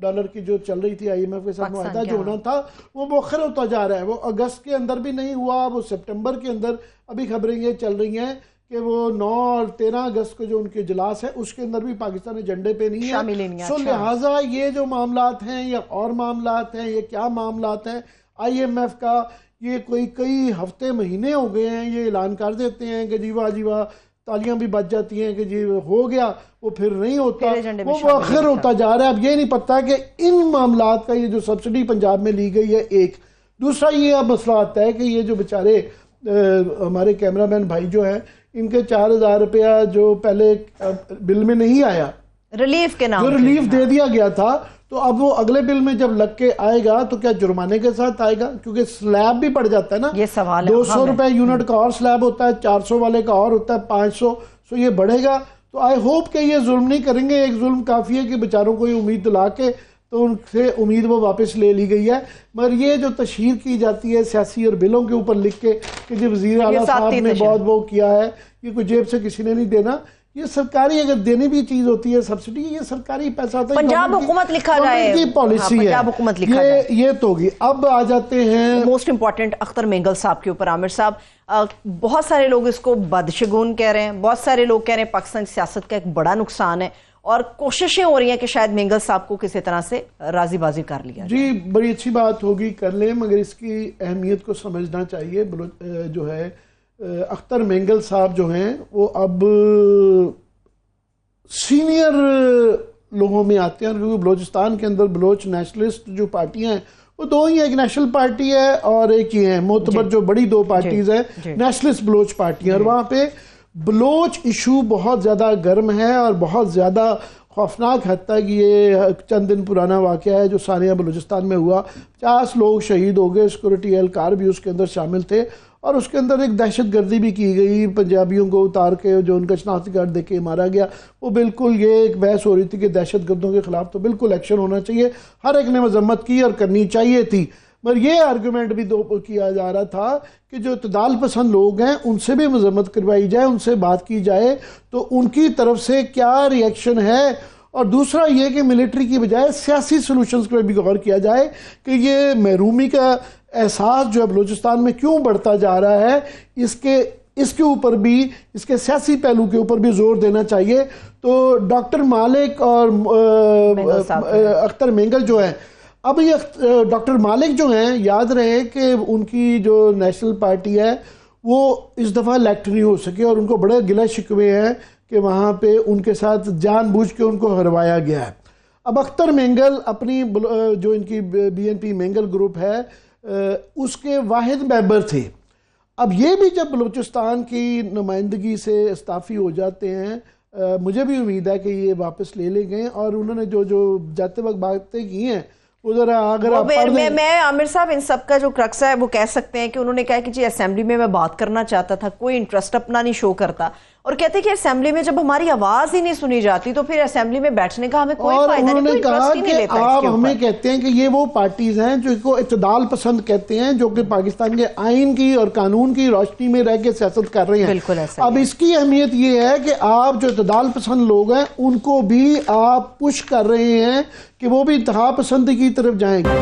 Dollar کی جو چل رہی تھی IMF کے ساتھ معاہدہ جو ہونا تھا وہ مؤخر ہوتا جا رہا ہے. وہ اگست کے اندر بھی نہیں ہوا, وہ سپٹمبر کے اندر ابھی خبریں یہ چل رہی ہیں کہ وہ 9 اور 13 اگست کو جو ان کے اجلاس ہے اس کے اندر بھی پاکستان ایجنڈے پہ نہیں ہے. سو لہٰذا یہ جو معاملات ہیں یا اور معاملات ہیں, یہ کیا معاملات ہیں, IMF کا یہ کئی ہفتے مہینے ہو گئے ہیں یہ اعلان کر دیتے ہیں کہ جی واہ تالیاں بھی بج جاتی ہیں کہ جی ہو گیا, وہ پھر نہیں ہوتا, وہ مؤخر ہوتا جا رہا ہے. اب یہ نہیں پتا کہ ان معاملات کا یہ جو سبسڈی پنجاب میں لی گئی ہے ایک, دوسرا یہ اب مسئلہ آتا ہے کہ یہ جو بیچارے ہمارے کیمرہ مین بھائی جو ہیں ان کے 4,000 روپیہ جو پہلے بل میں نہیں آیا, ریلیف کے نام جو ریلیف دے دیا گیا تھا, تو اب وہ اگلے بل میں جب لگ کے آئے گا تو کیا جرمانے کے ساتھ آئے گا, کیونکہ سلیب بھی پڑ جاتا ہے نا, یہ سوال ہے. 200 روپے یونٹ کا اور سلیب ہوتا ہے, 400 والے کا اور ہوتا ہے 500, سو یہ بڑھے گا. تو آئی ہوپ کہ یہ ظلم نہیں کریں گے. ایک ظلم کافی ہے کہ بیچاروں کو یہ امید دلا کے تو ان سے امید وہ واپس لے لی گئی ہے, مگر یہ جو تشہیر کی جاتی ہے سیاسی اور بلوں کے اوپر لکھ کے کہ جی وزیر اعلیٰ صاحب نے بہت وہ کیا ہے, یہ کوئی جیب سے کسی نے نہیں دینا, یہ سرکاری اگر دینے بھی چیز ہوتی ہے سبسڈی, یہ سرکاری پیسہ ہوتا ہے, پنجاب حکومت لکھا جائے کی پالیسی ہے, یہ تو ہوگی. اب آ جاتے ہیں موسٹ امپورٹنٹ اختر مینگل صاحب کے اوپر. عامر صاحب, بہت سارے لوگ اس کو بدشگون کہہ رہے ہیں, بہت سارے لوگ کہہ رہے ہیں پاکستان کی سیاست کا ایک بڑا نقصان ہے, اور کوششیں ہو رہی ہیں کہ شاید مینگل صاحب کو کسی طرح سے راضی بازی کر لیا جائے. جی بڑی اچھی بات ہوگی, کر لیں, مگر اس کی اہمیت کو سمجھنا چاہیے. جو ہے اختر مینگل صاحب جو ہیں وہ اب سینئر لوگوں میں آتے ہیں, کیونکہ بلوچستان کے اندر بلوچ نیشنلسٹ جو پارٹیاں ہیں وہ دو ہی ہیں, ایک نیشنل پارٹی ہے اور ایک ہی ہے معتبر جو بڑی دو پارٹیز ہیں, نیشنلسٹ بلوچ پارٹیاں, اور وہاں پہ بلوچ ایشو بہت زیادہ گرم ہے اور بہت زیادہ خوفناک حد تک. یہ چند دن پرانا واقعہ ہے جو سانیہ بلوچستان میں ہوا, 50 لوگ شہید ہو گئے, سیکورٹی اہلکار بھی اس کے اندر شامل تھے, اور اس کے اندر ایک دہشت گردی بھی کی گئی, پنجابیوں کو اتار کے جو ان کا شناختی کارڈ دے کے مارا گیا. وہ بالکل یہ ایک بحث ہو رہی تھی کہ دہشت گردوں کے خلاف تو بالکل ایکشن ہونا چاہیے, ہر ایک نے مذمت کی اور کرنی چاہیے تھی. مگر یہ آرگومنٹ بھی کیا جا رہا تھا کہ جو اعتدال پسند لوگ ہیں ان سے بھی مذمت کروائی جائے, ان سے بات کی جائے تو ان کی طرف سے کیا ری ایکشن ہے, اور دوسرا یہ کہ ملٹری کی بجائے سیاسی سلوشنز پر بھی غور کیا جائے کہ یہ محرومی کا احساس جو ہے بلوچستان میں کیوں بڑھتا جا رہا ہے, اس کے اوپر بھی, اس کے سیاسی پہلو کے اوپر بھی زور دینا چاہیے. تو ڈاکٹر مالک اور اختر مینگل جو ہے, اب یہ ڈاکٹر مالک جو ہیں, یاد رہے کہ ان کی جو نیشنل پارٹی ہے وہ اس دفعہ الیکٹ نہیں ہو سکے, اور ان کو بڑے گلہ شکوے ہیں کہ وہاں پہ ان کے ساتھ جان بوجھ کے ان کو ہروایا گیا ہے. اب اختر مینگل اپنی جو ان کی BNP مینگل گروپ ہے اس کے واحد ممبر تھے. اب یہ بھی جب بلوچستان کی نمائندگی سے استعفی ہو جاتے ہیں, مجھے بھی امید ہے کہ یہ واپس لے لے گئے, اور انہوں نے جو جاتے وقت باتیں کی ہیں میں عامر صاحب ان سب کا جو کرکس ہے وہ کہہ سکتے ہیں کہ انہوں نے کہا کہ جی اسمبلی میں بات کرنا چاہتا تھا, کوئی انٹرسٹ اپنا نہیں شو کرتا, اور کہتے ہیں کہ اسمبلی میں جب ہماری آواز ہی نہیں سنی جاتی تو پھر اسمبلی میں بیٹھنے کا ہمیں کوئی فائدہ نہیں, کوئی انٹرسٹ ہی نہیں لیتا. آپ ہمیں کہتے ہیں کہ یہ وہ پارٹیز ہیں جو کو اعتدال پسند کہتے ہیں, جو کہ پاکستان کے آئین کی اور قانون کی روشنی میں رہ کے سیاست کر رہے ہیں. بالکل ایسا. اب اس کی اہمیت یہ ہے کہ آپ جو اعتدال پسند لوگ ہیں ان کو بھی آپ پش کر رہے ہیں کہ وہ بھی انتہا پسندی کی طرف جائیں گے.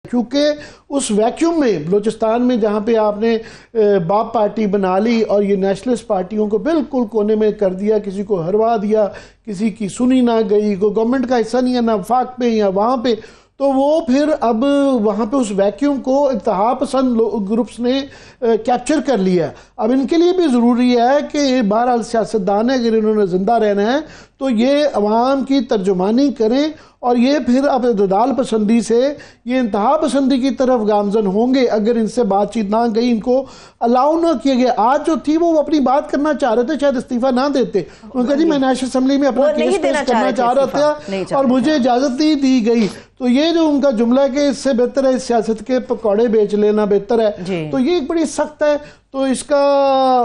کیونکہ اس ویکیوم میں بلوچستان میں جہاں پہ آپ نے باپ پارٹی بنا لی اور یہ نیشنلسٹ پارٹیوں کو بالکل کونے میں کر دیا, کسی کو ہروا دیا, کسی کی سنی نہ گئی, کوئی گورنمنٹ کا حصہ نہیں ہے نہ وفاق پہ یا وہاں پہ, تو وہ پھر اب وہاں پہ اس ویکیوم کو انتہا پسند گروپس نے کیپچر کر لیا. اب ان کے لیے بھی ضروری ہے کہ بہرحال سیاستدان ہے, اگر انہوں نے زندہ رہنا ہے تو یہ عوام کی ترجمانی کریں, اور یہ پھر اب اعتدال پسندی سے یہ انتہا پسندی کی طرف گامزن ہوں گے اگر ان سے بات چیت نہ گئی, ان کو الاؤ نہ کیا گیا. آج جو تھی وہ اپنی بات کرنا چاہ رہے تھے, شاید استعفیٰ نہ دیتے, انہوں نے کہا جی میں نیشنل اسمبلی میں اپنا کیس پیش کرنا چاہ رہا تھا اور مجھے اجازت نہیں دی گئی. تو یہ جو ان کا جملہ ہے کہ اس سے بہتر ہے اس سیاست کے پکوڑے بیچ لینا بہتر ہے, تو یہ ایک بڑی سخت ہے. تو اس کا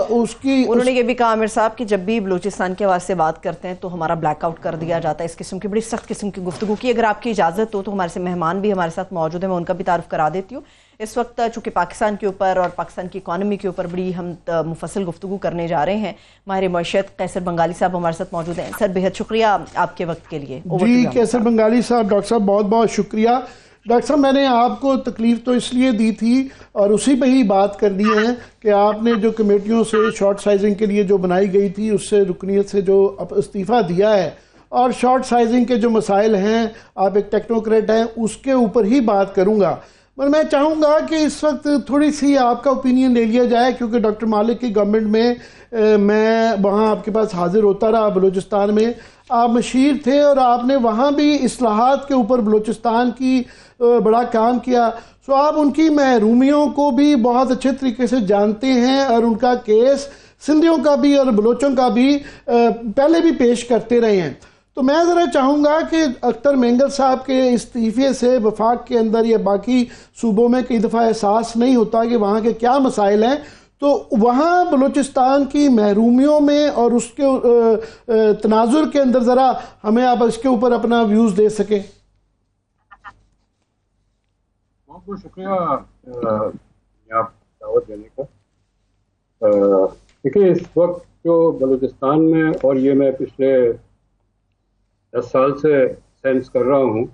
اس کی انہوں نے یہ بھی کہا عامر صاحب کہ جب بھی بلوچستان کے حوالے سے بات کرتے ہیں تو ہمارا بلیک آؤٹ کر دیا جاتا ہے. اس قسم کی بڑی سخت قسم کی گفتگو کی. اگر آپ کی اجازت ہو تو ہمارے سے مہمان بھی ہمارے ساتھ موجود ہیں, میں ان کا بھی تعارف کرا دیتی ہوں. اس وقت چونکہ پاکستان کے اوپر اور پاکستان کی اکانومی کے اوپر بڑی ہم مفصل گفتگو کرنے جا رہے ہیں, ماہر معیشت قیصر بنگالی صاحب ہمارے ساتھ موجود ہیں. سر بہت شکریہ آپ کے وقت کے لیے. جی قیصر بنگالی صاحب, ڈاکٹر صاحب بہت بہت شکریہ. ڈاکٹر صاحب میں نے آپ کو تکلیف تو اس لیے دی تھی اور اسی پہ ہی بات کرنی ہے کہ آپ نے جو کمیٹیوں سے شارٹ سائزنگ کے لیے جو بنائی گئی تھی اس سے رکنیت سے جو استعفیٰ دیا ہے, اور شارٹ سائزنگ کے جو مسائل ہیں, آپ ایک ٹیکنوکریٹ ہیں, اس کے اوپر ہی بات کروں گا. پر میں چاہوں گا کہ اس وقت تھوڑی سی آپ کا اوپینین لے لیا جائے, کیونکہ ڈاکٹر مالک کی گورنمنٹ میں میں وہاں آپ کے پاس حاضر ہوتا رہا. بلوچستان میں آپ مشیر تھے اور آپ نے وہاں بھی اصلاحات کے اوپر بلوچستان کی بڑا کام کیا. سو آپ ان کی محرومیوں کو بھی بہت اچھے طریقے سے جانتے ہیں اور ان کا کیس سندھیوں کا بھی اور بلوچوں کا بھی پہلے بھی پیش کرتے رہے ہیں. تو میں ذرا چاہوں گا کہ اختر مینگل صاحب کے استعفے سے وفاق کے اندر یا باقی صوبوں میں کئی دفعہ احساس نہیں ہوتا کہ وہاں کے کیا مسائل ہیں, تو وہاں بلوچستان کی محرومیوں میں اور اس کے تناظر کے اندر ذرا ہمیں آپ اس کے اوپر اپنا ویوز دے سکیں. بہت بہت شکریہ آپ دعوت دینے کا. دیکھیے اس وقت جو بلوچستان میں, اور یہ میں پچھلے 10 سال سے سینس کر رہا ہوں,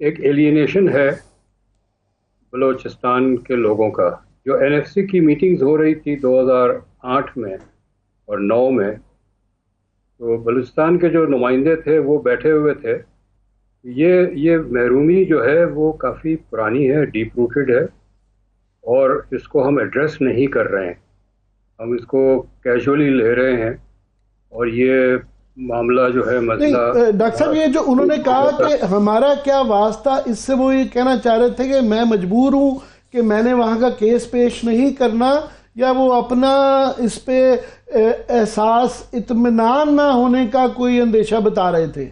ایک ایلینیشن ہے بلوچستان کے لوگوں کا. جو NFC کی میٹنگز ہو رہی تھی 2008 میں اور 9 میں, تو بلوچستان کے جو نمائندے تھے وہ بیٹھے ہوئے تھے. یہ محرومی جو ہے وہ کافی پرانی ہے, ڈیپ روٹڈ ہے, اور اس کو ہم ایڈریس نہیں کر رہے ہیں. ہم اس کو کیجولی لے رہے ہیں, اور یہ معاملہ جو ہے مسئلہ. ڈاکٹر صاحب یہ جو انہوں نے کہا کہ ہمارا کیا واسطہ, اس سے وہ یہ کہنا چاہ رہے تھے کہ میں مجبور ہوں کہ میں نے وہاں کا کیس پیش نہیں کرنا, یا وہ اپنا اس پہ احساس اطمینان نہ ہونے کا کوئی اندیشہ بتا رہے تھے؟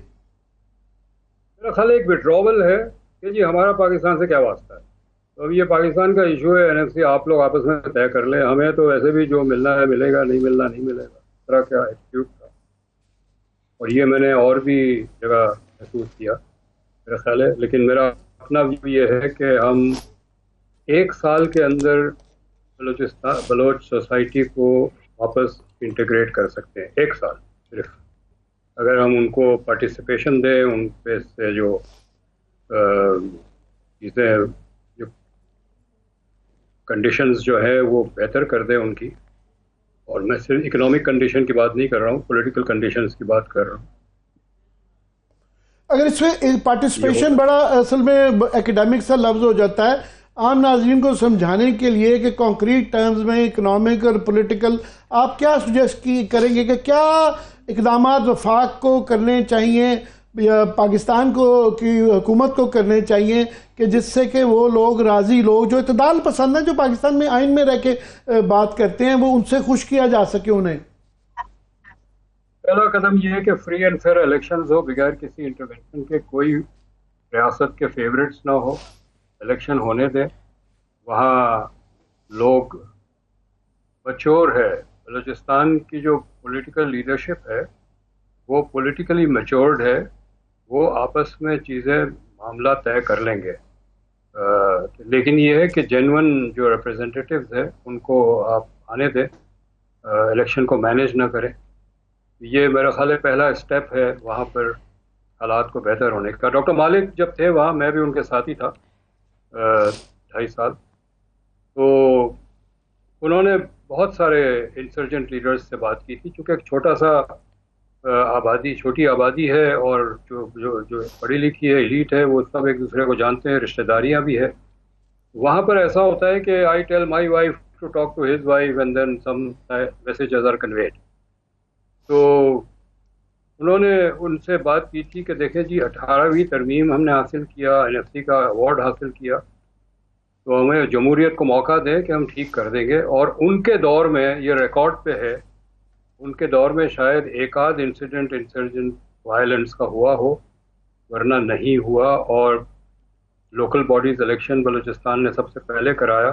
میرا خیال ایک وڈراول ہے کہ جی ہمارا پاکستان سے کیا واسطہ ہے. تو اب یہ پاکستان کا ایشو ہے, NFC آپ لوگ آپس میں طے کر لیں, ہمیں تو ویسے بھی جو ملنا ہے ملے گا, نہیں ملنا نہیں ملے گا. اس طرح کا ایٹیٹیوڈ تھا, اور یہ میں نے اور بھی جگہ محسوس کیا میرا خیال ہے. لیکن میرا اپنا ویو یہ ہے کہ ہم 1 سال کے اندر بلوچ سوسائٹی کو واپس انٹیگریٹ کر سکتے ہیں. 1 سال صرف, اگر ہم ان کو پارٹیسپیشن دیں, ان پہ سے جو چیزیں, جو کنڈیشنز جو ہے وہ بہتر کر دیں ان کی. اور میں صرف اکنامک کنڈیشن کی بات نہیں کر رہا ہوں, پولیٹیکل کنڈیشنز کی بات کر رہا ہوں. اگر اس میں پارٹیسپیشن بڑا اصل میں ایکیڈیمک سا لفظ ہو جاتا ہے, عام ناظرین کو سمجھانے کے لیے کہ کانکریٹ ٹرمز میں اکنامک اور پولیٹیکل آپ کیا سجیسٹ کریں گے کہ کیا اقدامات وفاق کو کرنے چاہیے یا پاکستان کو کی حکومت کو کرنے چاہیے کہ جس سے کہ وہ لوگ راضی لوگ جو اعتدال پسند ہیں, جو پاکستان میں آئین میں رہ کے بات کرتے ہیں, وہ ان سے خوش کیا جا سکے انہیں؟ پہلا قدم یہ ہے کہ فری اینڈ فیئر الیکشنز ہو, بغیر کسی انٹروینشن کے. کوئی ریاست کے فیورٹس نہ ہو, الیکشن ہونے دیں. وہاں لوگ میچور ہے, بلوچستان کی جو پولیٹیکل لیڈرشپ ہے وہ پولیٹیکلی میچورڈ ہے, وہ آپس میں چیزیں معاملہ طے کر لیں گے. لیکن یہ ہے کہ جینون جو ریپرزنٹیٹیوز ہیں ان کو آپ آنے دیں, الیکشن کو مینیج نہ کریں. یہ میرا خیال ہے پہلا اسٹیپ ہے وہاں پر حالات کو بہتر ہونے کا. ڈاکٹر مالک جب تھے وہاں, میں بھی ان کے ساتھ ہی تھا 2.5 سال, تو انہوں نے بہت سارے انسرجنٹ لیڈرز سے بات کی تھی. چونکہ ایک چھوٹا سا چھوٹی آبادی ہے, اور جو پڑھی لکھی ہے, ایلیٹ ہے, وہ سب ایک دوسرے کو جانتے ہیں, رشتہ داریاں بھی ہے. وہاں پر ایسا ہوتا ہے کہ I tell my wife to talk to his wife and then some messages are conveyed. تو انہوں نے ان سے بات کی تھی کہ دیکھیں جی 18ویں ترمیم ہم نے حاصل کیا, NFC کا ایوارڈ حاصل کیا, تو ہمیں جمہوریت کو موقع دیں کہ ہم ٹھیک کر دیں گے. اور ان کے دور میں, یہ ریکارڈ پہ ہے, ان کے دور میں شاید ایک آدھ انسیڈنٹ انسرجنٹ وائلنس کا ہوا ہو, ورنہ نہیں ہوا. اور لوکل باڈیز الیکشن بلوچستان نے سب سے پہلے کرایا,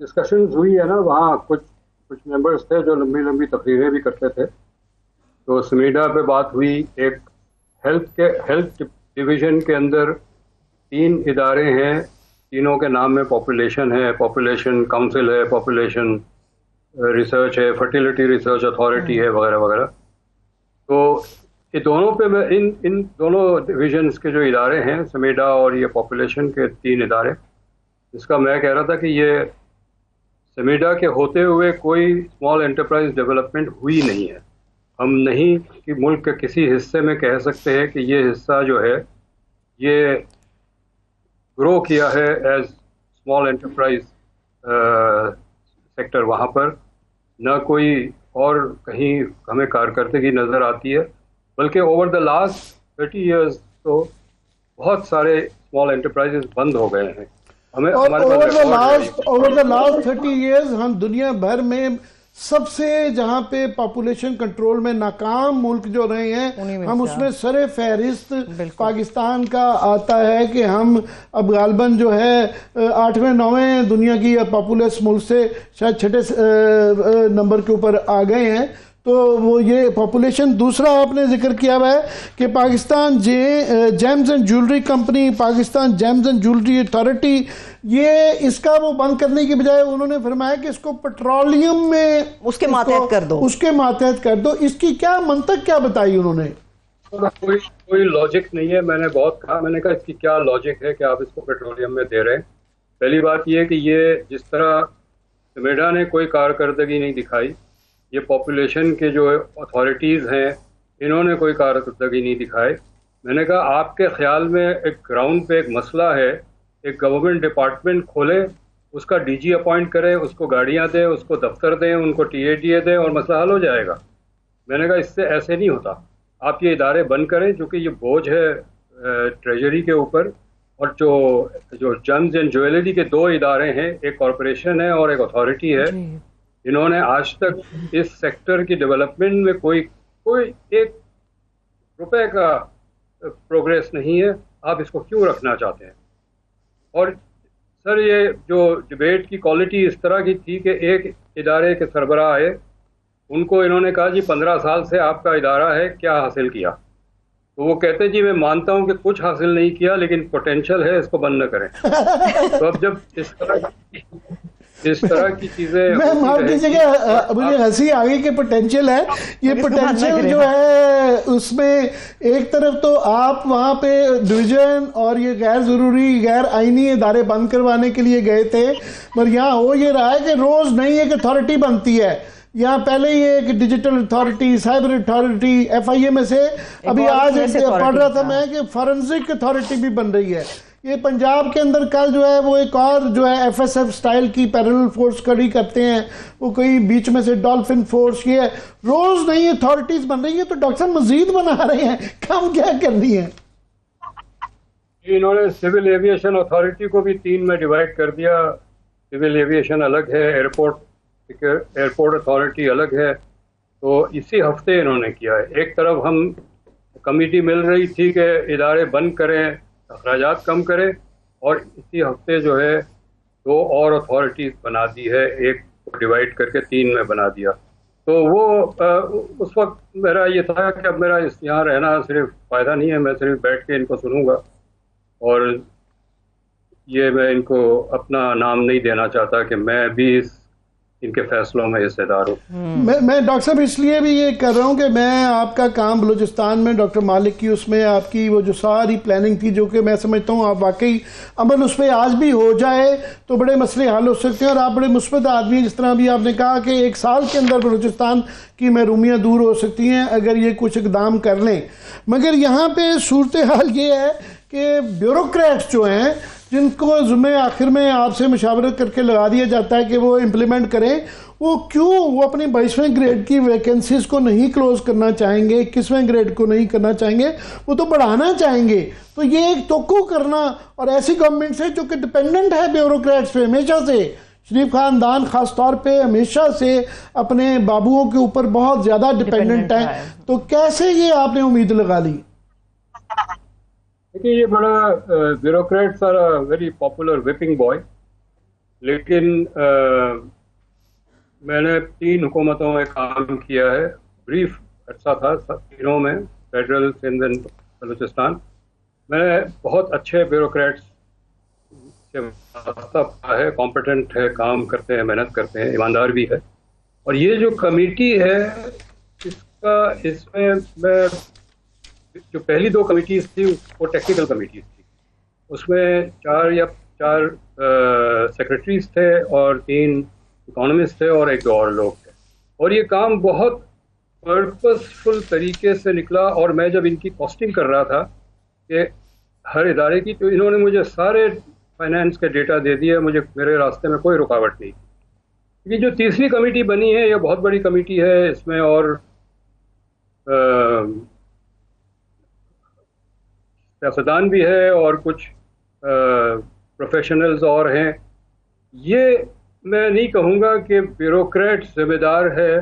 ڈسکشنز ہوئی ہے نا وہاں کچھ ممبرس تھے جو لمبی لمبی تقریریں بھی کرتے تھے. تو سمیڈا پہ بات ہوئی. ایک ہیلتھ ڈویژن کے اندر 3 ادارے ہیں, تینوں کے نام میں پاپولیشن ہے, پاپولیشن کاؤنسل ہے, پاپولیشن ریسرچ ہے, فرٹیلیٹی ریسرچ اتھارٹی ہے, وغیرہ وغیرہ. تو یہ دونوں پہ میں ان دونوں ڈویژنس کے جو ادارے ہیں سمیڈا اور یہ پاپولیشن کے 3 ادارے, اس کا میں کہہ رہا تھا کہ یہ سمیڈا کے ہوتے ہوئے کوئی اسمال انٹرپرائز ڈیولپمنٹ ہوئی نہیں ہے. ہم نہیں کہ ملک کے کسی حصے میں کہہ سکتے ہیں کہ یہ حصہ جو ہے یہ گرو کیا ہے ایز اسمال انٹرپرائز سیکٹر. وہاں پر نہ کوئی اور کہیں ہمیں کارکردگی نظر آتی ہے, بلکہ اوور دا لاسٹ 30 ایئرز تو بہت سارے اسمال انٹرپرائزز بند ہو گئے ہیں. ہمیں اوور دا لاسٹ 30 ایئرز ہم دنیا بھر میں سب سے جہاں پہ پاپولیشن کنٹرول میں ناکام ملک جو رہے ہیں, ہم اس میں سر فہرست پاکستان کا آتا ہے کہ ہم اب غالباً جو ہے 8ویں 9ویں دنیا کی پاپولس ملک سے شاید 6 نمبر کے اوپر آ گئے ہیں. تو وہ یہ پاپولیشن. دوسرا آپ نے ذکر کیا ہوا ہے کہ Pakistan James and jewellery company, Pakistan James and jewellery authority, یہ اس کا وہ بند کرنے کی بجائے انہوں نے فرمایا کہ اس کو پیٹرولیم میں اس کے ماتحت کر دو, اس کے ماتحت کر دو. اس کی کیا منطق کیا بتائی انہوں نے؟ کوئی لاجک نہیں ہے. میں نے بہت کہا, میں نے کہا اس کی کیا لاجک ہے کہ آپ اس کو پیٹرولیم میں دے رہے ہیں. پہلی بات یہ کہ یہ جس طرح سمیڈا نے کوئی کارکردگی نہیں دکھائی, یہ پاپولیشن کے جو اتھارٹیز ہیں انہوں نے کوئی کارکردگی نہیں دکھائے. میں نے کہا آپ کے خیال میں ایک گراؤنڈ پہ ایک مسئلہ ہے, ایک گورنمنٹ ڈپارٹمنٹ کھولے, اس کا ڈی جی اپوائنٹ کرے, اس کو گاڑیاں دیں, اس کو دفتر دیں, ان کو ٹی اے ڈی اے دیں اور مسئلہ حل ہو جائے گا. میں نے کہا اس سے ایسے نہیں ہوتا. آپ یہ ادارے بند کریں چونکہ یہ بوجھ ہے ٹریجری کے اوپر. اور جو جیمز اینڈ جیولری کے 2 ادارے ہیں, ایک کارپوریشن ہے اور ایک اتھارٹی ہے, انہوں نے آج تک اس سیکٹر کی ڈیولپمنٹ میں کوئی 1 روپے کا پروگریس نہیں ہے. آپ اس کو کیوں رکھنا چاہتے ہیں؟ اور سر یہ جو ڈبیٹ کی کوالٹی اس طرح کی تھی کہ ایک ادارے کے سربراہ آئے, ان کو انہوں نے کہا جی 15 سال سے آپ کا ادارہ ہے, کیا حاصل کیا؟ تو وہ کہتے جی میں مانتا ہوں کہ کچھ حاصل نہیں کیا لیکن پوٹینشیل ہے, اس کو بند نہ کریں. تو اب جب اس طرح کی چیزیں معاف کیجیے گا, مجھے ہنسی آ گئی کہ پوٹینشیل ہے. یہ پوٹینشیل جو ہے اس میں ایک طرف تو آپ وہاں پہ ڈویژن اور یہ غیر ضروری غیر آئینی ادارے بند کروانے کے لیے گئے تھے, مگر یہاں ہو یہ رہا ہے کہ روز نئی ایک اتھارٹی بنتی ہے. یہاں پہلے یہ ایک digital authority, cyber authority, F I A میں سے ابھی آج پڑھ رہا تھا میں کہ فورنزک اتھارٹی بھی بن رہی ہے. یہ پنجاب کے اندر کل جو ہے وہ ایک اور جو ہے ایف ایس ایف سٹائل کی پیرل فورس کھڑی کرتے ہیں, وہ کوئی بیچ میں سے ڈالفن فورس. یہ روز نئی اتھارٹیز بن رہی ہیں, تو ڈاکٹر صاحب مزید بنا رہے ہیں, کام کیا کرنی ہے؟ انہوں نے سول ایویشن اتھارٹی کو بھی 3 میں ڈیوائڈ کر دیا. سول ایویشن الگ ہے, ایئرپورٹ اتھارٹی الگ ہے. تو اسی ہفتے انہوں نے کیا ہے. ایک طرف ہم کمیٹی مل رہی تھی کہ ادارے بند کریں, اخراجات کم کریں, اور اسی ہفتے جو ہے 2 اور اتھارٹیز بنا دی ہے, ایک کو ڈیوائڈ کر کے 3 میں بنا دیا. تو وہ اس وقت میرا یہ تھا کہ اب میرا یہاں رہنا صرف فائدہ نہیں ہے, میں صرف بیٹھ کے ان کو سنوں گا, اور یہ میں ان کو اپنا نام نہیں دینا چاہتا کہ میں بھی ان کے فیصلوں میں حصے دار ہوں. میں ڈاکٹر صاحب اس لیے بھی یہ کر رہا ہوں کہ میں آپ کا کام بلوچستان میں ڈاکٹر مالک کی اس میں آپ کی وہ جو ساری پلاننگ تھی, جو کہ میں سمجھتا ہوں آپ واقعی عمل اس پہ آج بھی ہو جائے تو بڑے مسئلے حل ہو سکتے ہیں. اور آپ بڑے مثبت آدمی ہیں, جس طرح بھی آپ نے کہا کہ 1 سال کے اندر بلوچستان کی محرومیاں دور ہو سکتی ہیں اگر یہ کچھ اقدام کر لیں. مگر یہاں پہ صورتحال یہ ہے کہ بیوروکریٹس جو ہیں, جن کو ذمہ آخر میں آپ سے مشاورت کر کے لگا دیا جاتا ہے کہ وہ امپلیمنٹ کریں, وہ کیوں وہ اپنی 22ویں گریڈ کی ویکنسیز کو نہیں کلوز کرنا چاہیں گے, 21ویں گریڈ کو نہیں کرنا چاہیں گے, وہ تو بڑھانا چاہیں گے. تو یہ ایک توقع کرنا, اور ایسی گورنمنٹ سے جو کہ ڈپینڈنٹ ہے بیوروکریٹس پہ ہمیشہ سے, شریف خاندان خاص طور پہ ہمیشہ سے اپنے بابوؤں کے اوپر بہت زیادہ ڈپینڈنٹ ہے, تو کیسے یہ آپ نے امید لگا لی؟ دیکھیے یہ بڑا bureaucrats are very popular whipping boy. لیکن میں نے 3 حکومتوں میں کام کیا ہے. بریف عرصہ تھا تینوں میں, فیڈرل, سندھ, بلوچستان. میں نے بہت اچھے بیوروکریٹس سے وابستہ پایا ہے, کمپیٹنٹ ہے, کام کرتے ہیں, محنت کرتے ہیں, ایماندار بھی ہے. اور یہ جو کمیٹی ہے اس میں جو پہلی 2 کمیٹیز تھی وہ ٹیکنیکل کمیٹیز تھی. اس میں 4 سیکرٹریز تھے اور 3 اکانومسٹ تھے اور 1-2 اور لوگ تھے. اور یہ کام بہت پرپسفل طریقے سے نکلا. اور میں جب ان کی کاسٹنگ کر رہا تھا کہ ہر ادارے کی, تو انہوں نے مجھے سارے فائنانس کے ڈیٹا دے دیے. میرے راستے میں کوئی رکاوٹ نہیں. یہ جو تیسری کمیٹی بنی ہے یہ بہت بڑی کمیٹی ہے. اس میں اور سیاستدان بھی ہے اور کچھ پروفیشنلز اور ہیں. یہ میں نہیں کہوں گا کہ بیوروکریٹ ذمہ دار ہے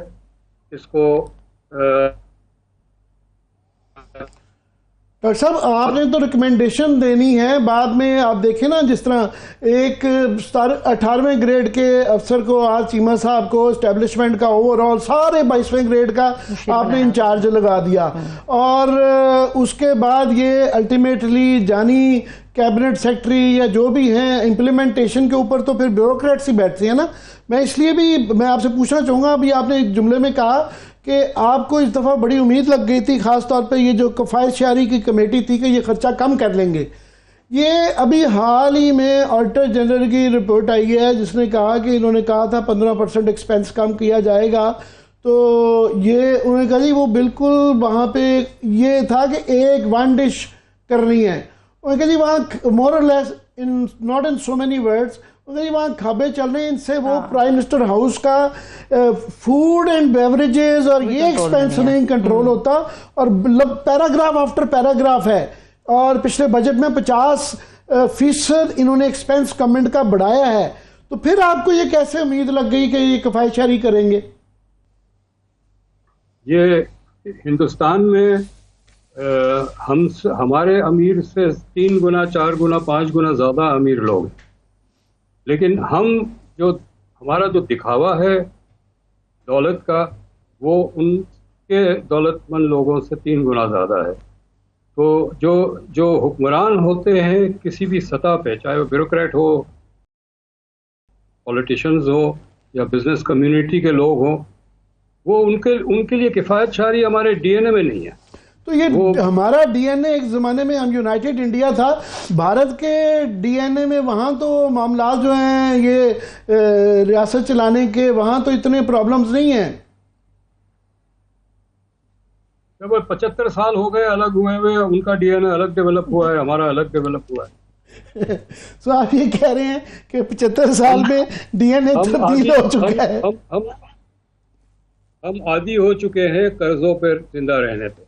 اس کو. ڈاکٹر صاحب آپ نے تو ریکمنڈیشن دینی ہے, بعد میں آپ دیکھیں نا جس طرح ایک 18ویں گریڈ کے افسر کو آج چیمہ صاحب کو اسٹیبلشمنٹ کا اوور آل سارے 22ویں گریڈ کا آپ نے انچارج لگا دیا, اور اس کے بعد یہ الٹیمیٹلی جانی کیبنٹ سیکٹری یا جو بھی ہیں امپلیمنٹیشن کے اوپر تو پھر بیوروکریٹس ہی بیٹھتے ہیں نا. میں اس لیے بھی میں آپ سے پوچھنا چاہوں گا, ابھی آپ نے ایک جملے میں کہا کہ آپ کو اس دفعہ بڑی امید لگ گئی تھی, خاص طور پہ یہ جو کفایت شعاری کی کمیٹی تھی کہ یہ خرچہ کم کر لیں گے. یہ ابھی حال ہی میں آڈیٹر جنرل کی رپورٹ آئی ہے جس نے کہا کہ انہوں نے کہا تھا 15% ایکسپینس کم کیا جائے گا, تو یہ انہوں نے کہا جی وہ بالکل وہاں پہ یہ تھا کہ ایک 1 ڈش کرنی ہے. انہوں نے کہا جی وہاں مور اور less not in so many words وہاں کھابے چل رہے ہیں, ان سے وہ پرائم منسٹر ہاؤس کا فوڈ اینڈ بیوریجز اور یہ ایکسپینس نہیں کنٹرول ہوتا, اور پیراگراف آفٹر پیراگراف ہے. اور پچھلے بجٹ میں 50% انہوں نے ایکسپینس گورنمنٹ کا بڑھایا ہے. تو پھر آپ کو یہ کیسے امید لگ گئی کہ یہ کفایت شعاری کریں گے؟ یہ ہندوستان میں ہمارے امیر سے 3 گنا 4 گنا 5 گنا زیادہ امیر لوگ ہیں, لیکن ہمارا جو دکھاوا ہے دولت کا وہ ان کے دولت مند لوگوں سے 3 گنا زیادہ ہے. تو جو حکمران ہوتے ہیں کسی بھی سطح پہ, چاہے وہ بیوروکریٹ ہو, پولیٹیشنز ہو یا بزنس کمیونٹی کے لوگ ہوں, وہ ان کے لیے کفایت شعاری ہمارے ڈی این اے میں نہیں ہے. تو یہ ہمارا ڈی این اے ایک زمانے میں ہم یونائٹڈ انڈیا تھا, بھارت کے ڈی این اے میں وہاں تو معاملات جو ہیں یہ ریاست چلانے کے وہاں تو اتنے پرابلمز نہیں ہیں. جب 75 سال ہو گئے الگ ہوئے ہوئے, ان کا ڈی این اے الگ ڈیولپ ہوا ہے, ہمارا الگ ڈیولپ ہوا ہے. سو آپ یہ کہہ رہے ہیں کہ 75 سال میں ڈی این اے تبدیل ہو چکا ہے. ہم عادی ہو چکے ہیں قرضوں پہ زندہ رہنے پہ.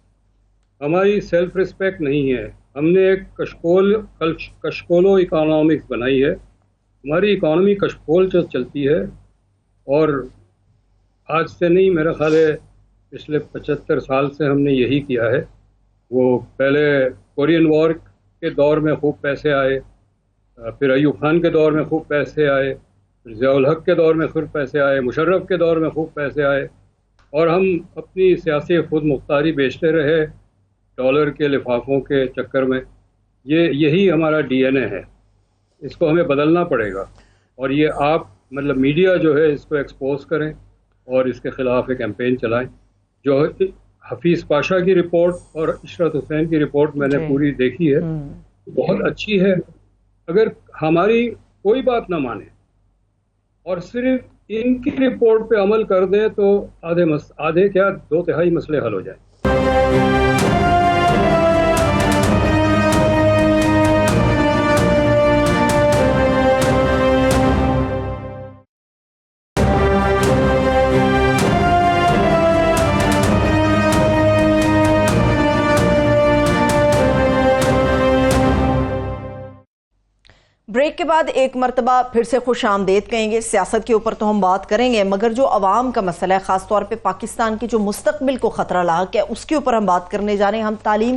ہماری سیلف رسپیکٹ نہیں ہے. ہم نے ایک کشکولو اکانومکس بنائی ہے. ہماری اکانومی کشکول چلتی ہے, اور آج سے نہیں, میرا خیال ہے پچھلے 75 سال سے ہم نے یہی کیا ہے. وہ پہلے کورین وار کے دور میں خوب پیسے آئے, پھر ایوب خان کے دور میں خوب پیسے آئے, پھر ضیاء الحق کے دور میں خوب پیسے آئے, مشرف کے دور میں خوب پیسے آئے, اور ہم اپنی سیاسی خود مختاری بیچتے رہے ڈالر کے لفافوں کے چکر میں. یہی ہمارا ڈی این اے ہے. اس کو ہمیں بدلنا پڑے گا, اور یہ آپ مطلب میڈیا جو ہے اس کو ایکسپوز کریں اور اس کے خلاف ایک کیمپین چلائیں. جو حفیظ پاشا کی رپورٹ اور عشرت حسین کی رپورٹ میں نے پوری دیکھی ہے, بہت اچھی ہے. اگر ہماری کوئی بات نہ مانے اور صرف ان کی رپورٹ پہ عمل کر دیں تو آدھے کیا 2/3 مسئلے حل ہو جائیں. بریک کے بعد ایک مرتبہ پھر سے خوش آمدید کہیں گے. سیاست کے اوپر تو ہم بات کریں گے, مگر جو عوام کا مسئلہ ہے, خاص طور پہ پاکستان کے جو مستقبل کو خطرہ لاحق ہے, اس کے اوپر ہم بات کرنے جا رہے ہیں. ہم تعلیم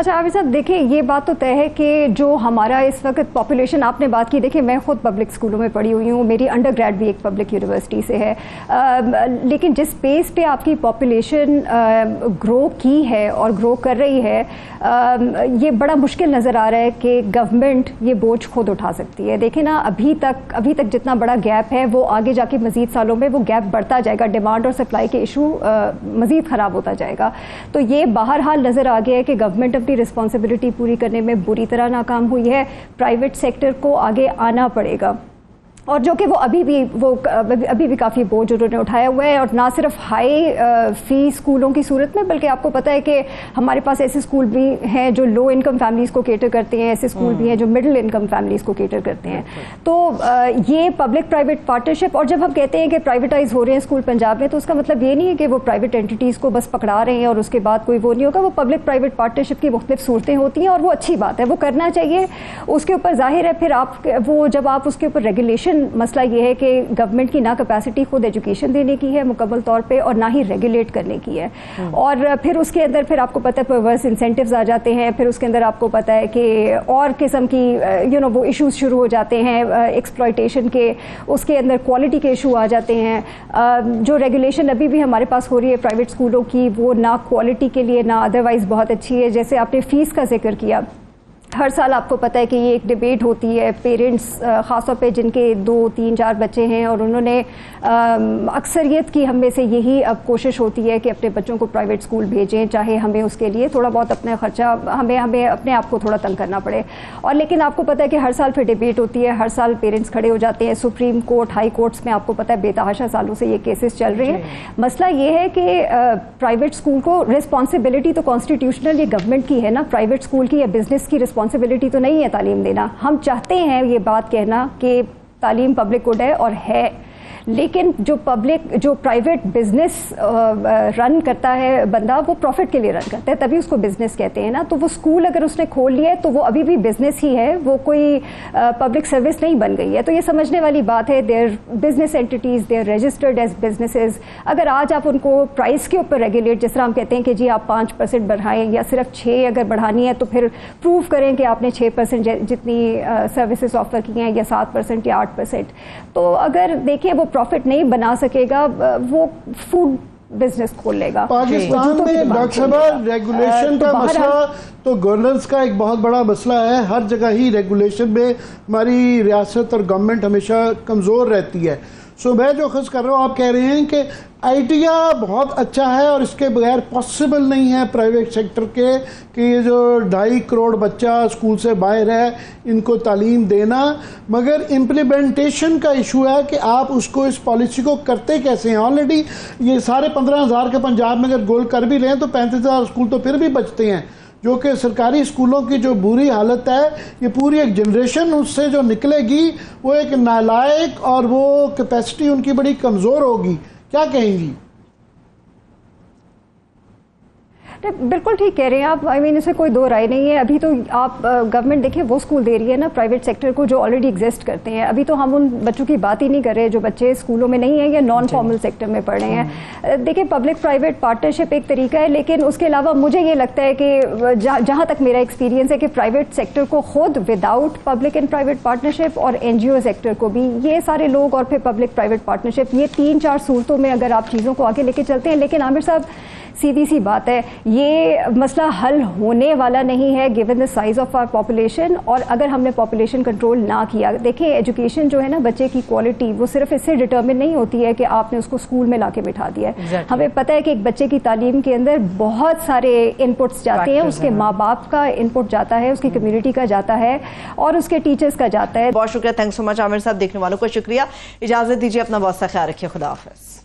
اچھا عامر صاحب دیکھیں یہ بات تو طے ہے کہ جو ہمارا اس وقت پاپولیشن آپ نے بات کی، دیکھیں میں خود پبلک اسکولوں میں پڑھی ہوئی ہوں، میری انڈر گریڈ بھی ایک پبلک یونیورسٹی سے ہے، لیکن جس پیس پہ آپ کی پاپولیشن گرو کی ہے اور گرو کر رہی ہے، یہ بڑا مشکل نظر آ رہا ہے کہ گورنمنٹ یہ بوجھ خود اٹھا سکتی ہے. دیکھیں نا ابھی تک جتنا بڑا گیپ ہے وہ آگے جا کے مزید سالوں میں وہ گیپ بڑھتا جائے گا، ڈیمانڈ اور سپلائی کے ایشو مزید خراب ہوتا جائے گا. تو یہ بہرحال نظر آ گیا ہے کہ گورنمنٹ اپنی رسپانسبلٹی پوری کرنے میں بری طرح ناکام ہوئی ہے. پرائیویٹ سیکٹر کو آگے آنا پڑے گا، اور جو کہ وہ ابھی بھی کافی بوجھ انہوں نے اٹھایا ہوا ہے. اور نہ صرف ہائی فی اسکولوں کی صورت میں، بلکہ آپ کو پتہ ہے کہ ہمارے پاس ایسے اسکول بھی ہیں جو لو انکم فیملیز کو کیٹر کرتے ہیں، ایسے اسکول بھی ہیں جو مڈل انکم فیملیز کو کیٹر کرتے ہیں. تو یہ پبلک پرائیویٹ پارٹنرشپ، اور جب ہم کہتے ہیں کہ پرائیویٹائز ہو رہے ہیں اسکول پنجاب میں، تو اس کا مطلب یہ نہیں ہے کہ وہ پرائیویٹ اینٹیز کو بس پکڑا رہے ہیں اور اس کے بعد کوئی وہ نہیں ہوگا. وہ پبلک پرائیویٹ پارٹنرشپ کی مختلف صورتیں ہوتی ہیں اور وہ اچھی بات ہے، وہ کرنا چاہیے. اس کے اوپر ظاہر ہے پھر جب آپ اس کے اوپر ریگولیشن، مسئلہ یہ ہے کہ گورنمنٹ کی نہ کیپیسٹی خود ایجوکیشن دینے کی ہے مکمل طور پہ، اور نہ ہی ریگولیٹ کرنے کی ہے. اور پھر اس کے اندر پھر آپ کو پتہ ہے پرورس انسینٹیوز آ جاتے ہیں، پھر اس کے اندر آپ کو پتہ ہے کہ اور قسم کی وہ ایشوز شروع ہو جاتے ہیں ایکسپلائٹیشن کے، اس کے اندر کوالٹی کے ایشو آ جاتے ہیں. جو ریگولیشن ابھی بھی ہمارے پاس ہو رہی ہے پرائیویٹ اسکولوں کی، وہ نہ کوالٹی کے لیے نہ ادروائز بہت اچھی ہے. جیسے آپ نے فیس کا ذکر کیا، ہر سال آپ کو پتہ ہے کہ یہ ایک ڈیبیٹ ہوتی ہے. پیرنٹس خاص طور پہ جن کے 2 3 4 بچے ہیں، اور انہوں نے اکثریت کی ہم میں سے یہی اب کوشش ہوتی ہے کہ اپنے بچوں کو پرائیویٹ اسکول بھیجیں، چاہے ہمیں اس کے لیے تھوڑا بہت اپنا خرچہ، ہمیں اپنے آپ کو تھوڑا تنگ کرنا پڑے. اور لیکن آپ کو پتہ ہے کہ ہر سال پھر ڈیبیٹ ہوتی ہے، ہر سال پیرنٹس کھڑے ہو جاتے ہیں. سپریم کورٹ، ہائی کورٹس میں آپ کو پتہ ہے بے تحاشا سالوں سے یہ کیسز چل رہے ہیں. مسئلہ یہ ہے کہ پرائیویٹ اسکول کو رسپانسبلٹی تو کانسٹیٹیوشنل یہ گورنمنٹ کی ہے نا، پرائیویٹ اسکول کی یا بزنس کی رسپانسبلٹی تو نہیں ہے تعلیم دینا. ہم چاہتے ہیں یہ بات کہنا کہ تعلیم پبلک گڈ ہے اور ہے، لیکن جو پرائیویٹ بزنس رن کرتا ہے بندہ، وہ پروفٹ کے لیے رن کرتا ہے، تبھی اس کو بزنس کہتے ہیں نا. تو وہ اسکول اگر اس نے کھول لیا ہے تو وہ ابھی بھی بزنس ہی ہے، وہ کوئی پبلک سروس نہیں بن گئی ہے. تو یہ سمجھنے والی بات ہے. Their business entities, they are registered as businesses. اگر آج آپ ان کو پرائز کے اوپر ریگولیٹ، جس طرح ہم کہتے ہیں کہ جی آپ 5% بڑھائیں یا صرف 6 اگر بڑھانی ہے، تو پھر پروف کریں کہ آپ نے 6% جتنی سروسز آفر کی ہیں، یا 7% یا 8%. تو اگر دیکھیں وہ پروفٹ نہیں بنا سکے گا، وہ فوڈ بزنس کھول لے گا. پاکستان میں ڈاکٹر صاحب ریگولیشن کا مسئلہ تو گورننس کا ایک بہت بڑا مسئلہ ہے. ہر جگہ ہی ریگولیشن میں ہماری ریاست اور گورنمنٹ ہمیشہ کمزور رہتی ہے. سو میں جو خز کر رہا ہوں، آپ کہہ رہے ہیں کہ آئیڈیا بہت اچھا ہے اور اس کے بغیر پاسبل نہیں ہے پرائیویٹ سیکٹر کے کہ یہ جو 2.5 کروڑ بچہ اسکول سے باہر ہے ان کو تعلیم دینا، مگر امپلیمنٹیشن کا ایشو ہے کہ آپ اس پالیسی کو کرتے کیسے ہیں. آلریڈی یہ سارے 15,000 کے پنجاب میں اگر گول کر بھی رہے ہیں تو 35,000 اسکول تو پھر بھی بچتے ہیں، جو کہ سرکاری اسکولوں کی جو بری حالت ہے. یہ پوری ایک جنریشن اس سے جو نکلے گی وہ ایک نالائق، اور وہ کیپیسٹی ان کی بڑی کمزور ہوگی. کیا کہیں گی؟ بالکل ٹھیک کہہ رہے ہیں آپ. اس سے کوئی دو رائے نہیں ہے. ابھی تو آپ گورنمنٹ دیکھیں وہ اسکول دے رہی ہے نا پرائیویٹ سیکٹر کو جو آلریڈی ایگزسٹ کرتے ہیں. ابھی تو ہم ان بچوں کی بات ہی نہیں کر رہے جو بچے اسکولوں میں نہیں ہیں یا نان فارمل سیکٹر میں پڑھ رہے ہیں. دیکھیں پبلک پرائیویٹ پارٹنرشپ ایک طریقہ ہے، لیکن اس کے علاوہ مجھے یہ لگتا ہے کہ جہاں تک میرا ایکسپیرینس ہے کہ پرائیویٹ سیکٹر کو خود without public and private partnership, اور NGO سیکٹر کو بھی، یہ سارے لوگ اور پھر پبلک پرائیویٹ پارٹنرشپ، یہ 3-4 صورتوں میں اگر آپ چیزوں کو آگے لے کے چلتے ہیں. لیکن عامر صاحب سیدھی سی بات ہے، یہ مسئلہ حل ہونے والا نہیں ہے given the size of our population. اور اگر ہم نے پاپولیشن کنٹرول نہ کیا، دیکھیں ایجوکیشن جو ہے نا، بچے کی کوالٹی وہ صرف اس سے ڈٹرمن نہیں ہوتی ہے کہ آپ نے اس کو اسکول میں لا کے بٹھا دیا ہے. ہمیں پتہ ہے کہ ایک بچے کی تعلیم کے اندر بہت سارے ان پٹس جاتے ہیں. اس کے ماں باپ کا ان پٹ جاتا ہے، اس کی کمیونٹی کا جاتا ہے، اور اس کے ٹیچرز کا جاتا ہے. بہت شکریہ. تھینکس سو مچ عامر صاحب. دیکھنے والوں کو شکریہ. اجازت دیجیے، اپنا بہت سا خیال رکھیے. خدا حافظ.